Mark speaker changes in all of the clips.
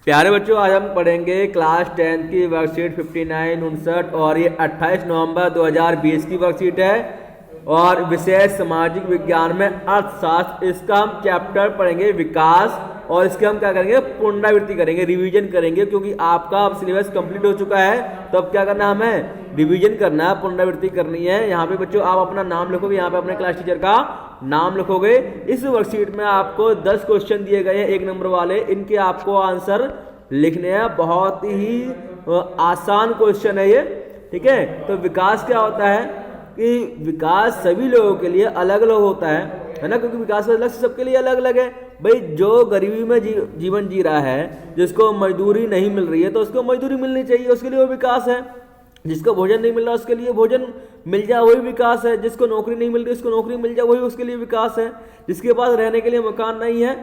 Speaker 1: प्यारे बच्चों, आज हम पढ़ेंगे क्लास 10 की वर्कशीट 59, 59 और ये 28 नवंबर 2020 की वर्कशीट है और विषय सामाजिक विज्ञान में अर्थशास्त्र। इसका हम चैप्टर पढ़ेंगे विकास और इसके हम क्या करेंगे, पुनरावृत्ति करेंगे, रिवीजन करेंगे, क्योंकि आपका अब सिलेबस कंप्लीट हो चुका है। तो अब क्या करना है, हमें रिवीजन करना है, पुनरावृत्ति करनी है। यहाँ पे बच्चों आप अपना नाम लिखोगे, यहाँ पे अपने क्लास टीचर का नाम लिखोगे। इस वर्कशीट में आपको 10 क्वेश्चन दिए गए हैं 1 नंबर वाले, इनके आपको आंसर लिखने हैं। बहुत ही आसान क्वेश्चन है ये, ठीक है। तो विकास क्या होता है कि विकास सभी लोगों के लिए अलग अलग होता है ना, क्योंकि विकास का लक्ष्य सबके लिए अलग अलग है। भाई जो गरीबी में जीवन जी रहा है, जिसको मजदूरी नहीं मिल रही है तो उसको मजदूरी मिलनी चाहिए, उसके लिए वो विकास है। जिसको भोजन नहीं मिल रहा उसके लिए भोजन मिल जाए, वही विकास है। जिसको नौकरी नहीं मिल रही उसको नौकरी मिल जाए, वही उसके लिए विकास है। जिसके पास रहने के लिए मकान नहीं है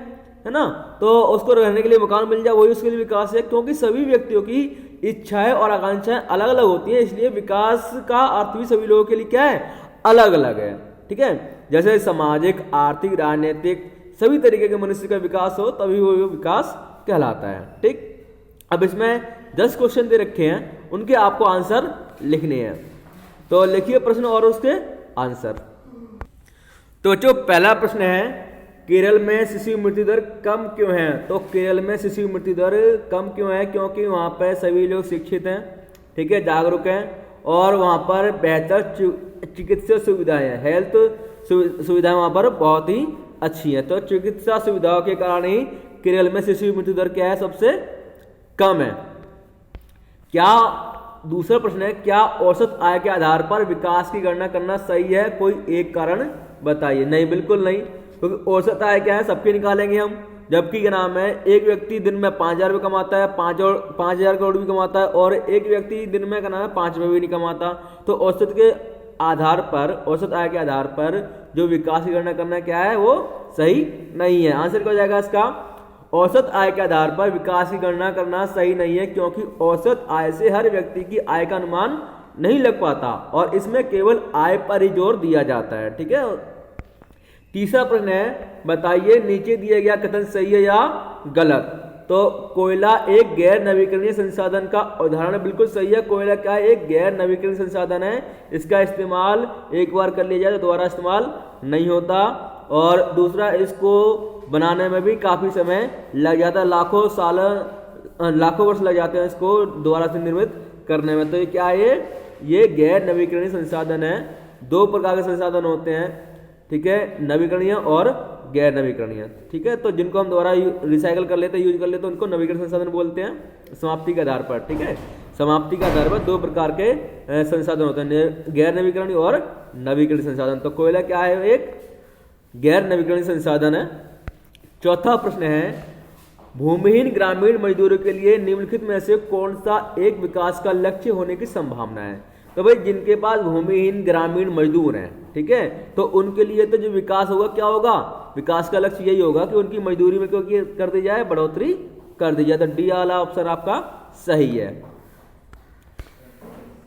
Speaker 1: ना, तो उसको रहने के लिए मकान मिल जाए, वही उसके लिए विकास है। क्योंकि सभी व्यक्तियों की इच्छाएं और आकांक्षाएं अलग अलग होती है, इसलिए विकास का अर्थ भी सभी लोगों के लिए क्या है, अलग अलग है, ठीक है। जैसे सामाजिक, आर्थिक, राजनीतिक सभी तरीके के मनुष्य का विकास हो तभी वो विकास कहलाता है, ठीक। अब इसमें 10 क्वेश्चन दे रखे हैं, उनके आपको आंसर लिखने हैं। तो लिखिए प्रश्न और उसके आंसर। तो बच्चों पहला प्रश्न है, केरल में शिशु मृत्यु दर कम क्यों है। तो केरल में शिशु मृत्यु दर कम क्यों है, क्योंकि वहाँ पर सभी लोग शिक्षित हैं, ठीक है, जागरूक हैं और वहाँ पर बेहतर चिकित्सा सुविधाएं हैं। हेल्थ सुविधाएं वहाँ पर बहुत ही अच्छी है। तो चिकित्सा सुविधाओं के कारण ही केरल में शिशु मृत्यु दर क्या है, सबसे कम है। क्या दूसरा प्रश्न है, क्या औसत आय के आधार पर विकास की गणना करना सही है, कोई एक कारण बताइए। नहीं, बिल्कुल नहीं, क्योंकि औसत आय क्या है, सबकी निकालेंगे हम। जबकि क्या नाम है, एक व्यक्ति दिन में 5,000 रुपये कमाता है, 5,000 करोड़ भी कमाता है, और एक व्यक्ति दिन में क्या नाम है 5 रुपये भी नहीं कमाता। तो औसत के आधार पर, औसत आय के आधार पर जो विकास की गणना करना क्या है, वो सही नहीं है। आंसर क्या हो जाएगा इसका, औसत आय के आधार पर विकास की गणना करना सही नहीं है, क्योंकि औसत आय से हर व्यक्ति की आय का अनुमान नहीं लग पाता और इसमें केवल आय पर ही जोर दिया जाता है, ठीक है। तीसरा प्रश्न है, बताइए नीचे दिया गया कथन सही है या गलत। तो कोयला एक गैर नवीकरणीय संसाधन का उदाहरण बिल्कुल सही है। कोयला क्या है, एक गैर नवीकरणीय संसाधन है। इसका इस्तेमाल एक बार कर लिया जाए तो दोबारा इस्तेमाल नहीं होता, और दूसरा इसको बनाने में भी काफी समय लग जाता है, लाखों वर्ष लग जाते हैं इसको दोबारा से निर्मित करने में। तो ये क्या है, ये गैर नवीकरणीय संसाधन है। 2 प्रकार के संसाधन होते हैं, ठीक है, नवीकरणीय और गैर नवीकरणीय, ठीक है। तो जिनको हम दोबारा रिसाइकल कर लेते हैं, यूज कर लेते हैं, उनको नवीकरण संसाधन बोलते हैं समाप्ति के आधार पर, ठीक है। समाप्ति के आधार पर 2 प्रकार के संसाधन होते हैं, गैर नवीकरणीय और नवीकरणीय संसाधन। तो कोयला क्या है, एक गैर नवीकरणीय संसाधन है। चौथा प्रश्न है, भूमिहीन ग्रामीण मजदूरों के लिए निम्नलिखित में से कौन सा एक विकास का लक्ष्य होने की संभावना है। तो भाई जिनके पास भूमिहीन ग्रामीण मजदूर हैं, ठीक है, तो उनके लिए तो जो विकास होगा क्या होगा, विकास का लक्ष्य यही होगा कि उनकी मजदूरी में क्योंकि कर दी जाए, बढ़ोतरी कर दी जाए। तो डी वाला ऑप्शन आपका सही है।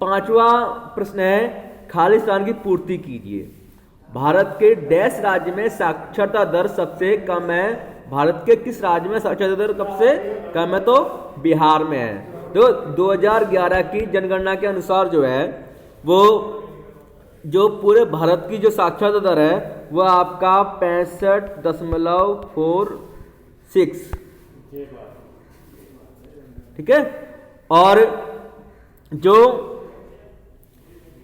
Speaker 1: 5वां प्रश्न है, खाली स्थान की पूर्ति कीजिए। भारत के डैश राज्य में साक्षरता दर सबसे कम है। भारत के किस राज्य में साक्षरता दर सबसे कम है, तो बिहार में है। तो 2011 की जनगणना के अनुसार जो है, वो जो पूरे भारत की जो साक्षरता दर है वो आपका 65.46, ठीक है। और जो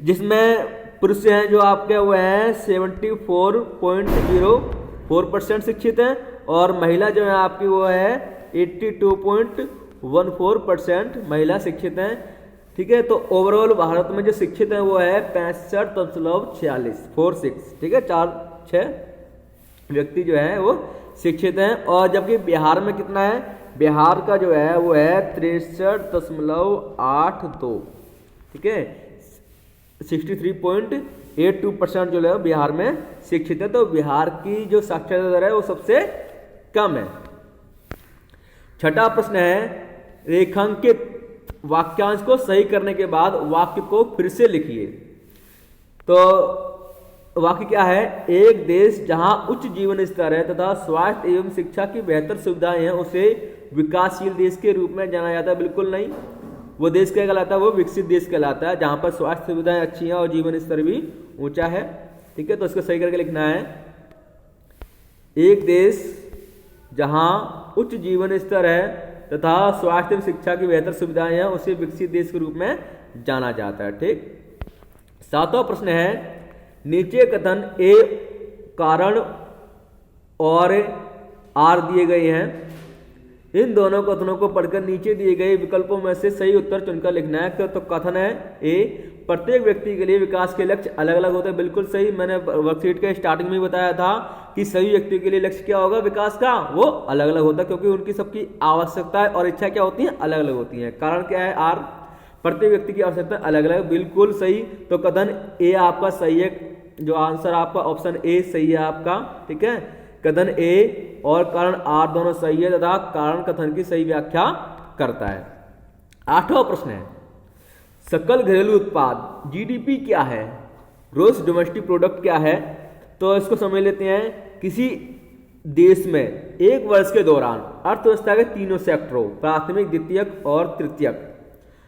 Speaker 1: जिसमें पुरुष हैं जो आपके वो हैं 74.04% शिक्षित हैं, और महिला जो है आपकी वो है 82.14% महिला शिक्षित हैं, ठीक है। तो ओवरऑल भारत में जो शिक्षित हैं वो है 65.46, ठीक है, 4-6 व्यक्ति जो है वो शिक्षित हैं। और जबकि बिहार में कितना है, बिहार का जो है वो है 63.82, ठीक है, 63.82% जो है बिहार में शिक्षित है। तो बिहार की जो साक्षरता दर है वो सबसे कम है। छठा प्रश्न है, रेखांकित वाक्यांश को सही करने के बाद वाक्य को फिर से लिखिए। तो वाक्य क्या है, एक देश जहां उच्च जीवन स्तर है तथा स्वास्थ्य एवं शिक्षा की बेहतर सुविधाएं हैं उसे विकासशील देश के रूप में जाना जाता है। बिल्कुल नहीं, वो देश क्या कहलाता है, वो विकसित देश कहलाता है जहां पर स्वास्थ्य सुविधाएं अच्छी हैं और जीवन स्तर भी ऊंचा है। ठीक है, तो इसको सही करके लिखना है, एक देश जहां उच्च जीवन स्तर है तथा स्वास्थ्य एवं शिक्षा की बेहतर सुविधाएं हैं उसे विकसित देश के रूप में जाना जाता है। ठीक, 7वां प्रश्न है, नीचे कथन ए कारण और आर दिए गए हैं, इन दोनों कथनों को पढ़कर नीचे दिए गए विकल्पों में से सही उत्तर चुनकर लिखना है। तो कथन है ए, प्रत्येक व्यक्ति के लिए विकास के लक्ष्य अलग अलग होते हैं। बिल्कुल सही, मैंने वर्कशीट के स्टार्टिंग में बताया था कि सभी व्यक्तियों के लिए लक्ष्य क्या होगा विकास का, वो अलग अलग होता है क्योंकि उनकी सबकी आवश्यकताएं और इच्छा क्या होती हैं, अलग अलग होती हैं। कारण क्या है, आर, प्रत्येक व्यक्ति की आवश्यकता अलग अलग। बिल्कुल सही, तो कथन ए आपका सही है, जो आंसर आपका ऑप्शन ए सही है आपका। ठीक है, कथन ए और कारण आर दोनों सही है तथा कारण कथन की सही व्याख्या करता है। 8वां प्रश्न है, सकल घरेलू उत्पाद जीडीपी क्या है, ग्रॉस डोमेस्टिक प्रोडक्ट क्या है। तो इसको समझ लेते हैं, किसी देश में एक वर्ष के दौरान अर्थव्यवस्था के तीनों सेक्टरों प्राथमिक, द्वितीयक और तृतीयक,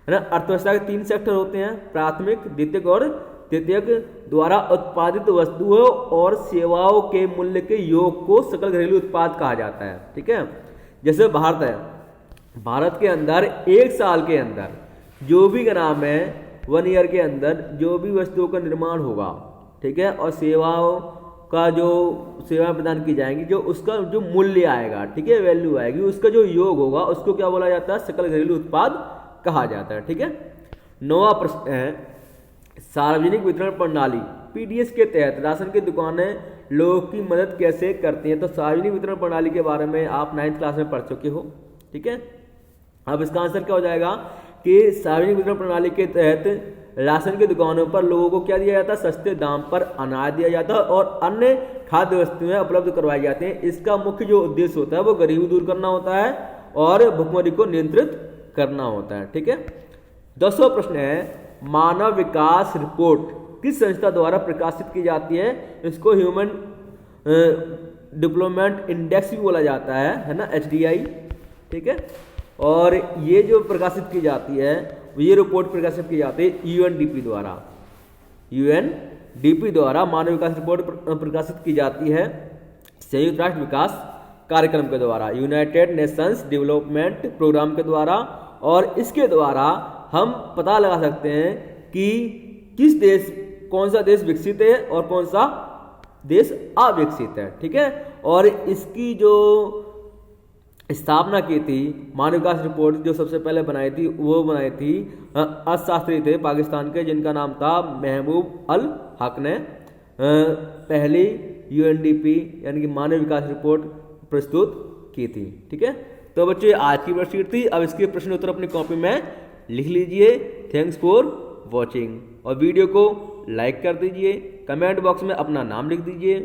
Speaker 1: है ना, अर्थव्यवस्था के 3 सेक्टर होते हैं, प्राथमिक, द्वितीयक और तृतीयक, द्वारा उत्पादित वस्तुओं और सेवाओं के मूल्य के योग को सकल घरेलू उत्पाद कहा जाता है। ठीक है, जैसे भारत है, भारत के अंदर एक साल के अंदर जो भी, का नाम है, 1 ईयर के अंदर जो भी वस्तुओं का निर्माण होगा, ठीक है, और सेवाओं का जो सेवाएं प्रदान की जाएंगी, जो उसका जो मूल्य आएगा, ठीक है, वैल्यू आएगी, उसका जो योग होगा उसको क्या बोला जाता है, सकल घरेलू उत्पाद कहा जाता है। ठीक है, 9वां प्रश्न है, सार्वजनिक वितरण प्रणाली पीडीएस के तहत राशन की दुकानें लोगों की मदद कैसे करती हैं। तो सार्वजनिक वितरण प्रणाली के बारे में आप 9th क्लास में पढ़ चुके हो। ठीक है, अब इसका आंसर क्या हो जाएगा कि सार्वजनिक वितरण प्रणाली के तहत राशन की दुकानों पर लोगों को क्या दिया जाता है, सस्ते दाम पर अनाज दिया जाता है और अन्य खाद्य वस्तुएं उपलब्ध करवाई जाती हैं। इसका मुख्य जो उद्देश्य होता है वो गरीबी दूर करना होता है और भुखमरी को नियंत्रित करना होता है। ठीक है, 10वां प्रश्न है, मानव विकास रिपोर्ट किस संस्था द्वारा प्रकाशित की जाती है। इसको ह्यूमन डेवलपमेंट इंडेक्स भी बोला जाता है ना, HDI। ठीक है, और ये जो प्रकाशित की जाती है, ये रिपोर्ट प्रकाशित की जाती है UNDP द्वारा, UNDP द्वारा मानव विकास रिपोर्ट प्रकाशित की जाती है संयुक्त राष्ट्र विकास कार्यक्रम के द्वारा, यूनाइटेड नेशंस डेवलपमेंट प्रोग्राम के द्वारा। और इसके द्वारा हम पता लगा सकते हैं कि किस देश, कौन सा देश विकसित है और कौन सा देश अविकसित है। ठीक है, और इसकी जो स्थापना की थी, मानव विकास रिपोर्ट जो सबसे पहले बनाई थी, वो बनाई थी अर्थशास्त्री थे पाकिस्तान के, जिनका नाम था महबूब अल हक ने पहली UNDP यानी कि मानव विकास रिपोर्ट प्रस्तुत की थी। ठीक है, तो बच्चे आज की वर्कशीट थी। अब इसके प्रश्न उत्तर अपनी कॉपी में लिख लीजिए। थैंक्स फॉर वॉचिंग, और वीडियो को लाइक कर दीजिए, कमेंट बॉक्स में अपना नाम लिख दीजिए।